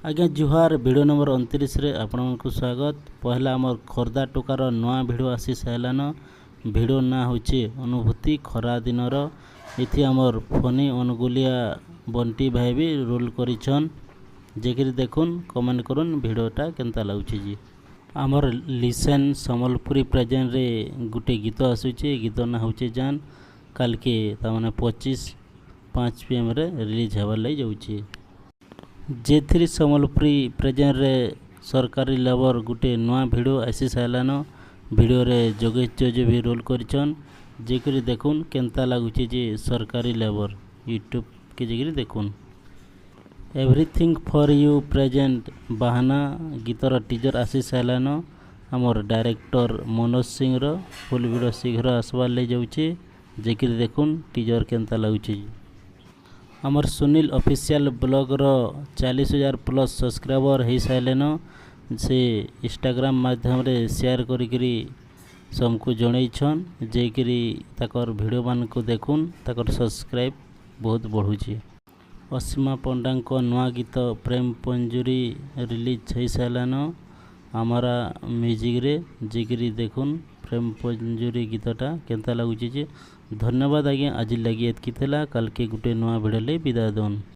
आज्ञा जुहार video number 29 रे आपको स्वागत। पहला आमर खोर्धा टोकार नवा भिडियो आसी सारान। भिडियो ना होचे अनुभूति खरा दिनर। इथि आमर फनी अनुगुलिया बंटी भाई भी रोल करिछन। जेकि देखुन कमेंट करुन भिडियोटा केनता लाଗୁଛି जी। आमर लिसन समलपुरी प्रेजेंट रे गुटे गीत आसुचे। गीत ना होचे जान काल के तामाने 25 PM रे रिलीज हेबार लई जाउची। जे3 समलपुरी प्रेजेंट रे सरकारी लेबर गुटे नवा भिडियो आसी सारान। भिडियो रे जोगेश जोजे भी रोल करिछन। जेकि देखुन केनता लागुचे जे सरकारी लेबर यूट्यूब के जेकि देखुन। एवरीथिंग फॉर यू प्रेजेंट बाहाना गीतर टीजर आसी सारान। आमर डायरेक्टर मनोज सिंह रो फुल वीडियो शीघ्र आसबार ले जाउचे। जेकि देखुन टीजर केनता लागुचे। आमर सुनील ऑफिशियल ब्लॉग रो 40,000 प्लस सब्सक्राइबर हो सारेन। से इंस्टाग्राम माध्यम रे शेयर करी सबको जनईछन। जेकि ताकर वीडियो मान को देखुन ताकर सब्सक्राइब बहुत बढ़ुची। असीमा पंडा को नवा गीत प्रेम पंजुरी रिलीज हो सारान हमारा म्यूजिक रे। जेकि देखुन प्रेम पंजुरी गीतटा केनता लागुची जे। धन्यवाद आज्ञा आज लगी एतकी थेला। कल के गुटे नवा भिडियो ले विदा दोन।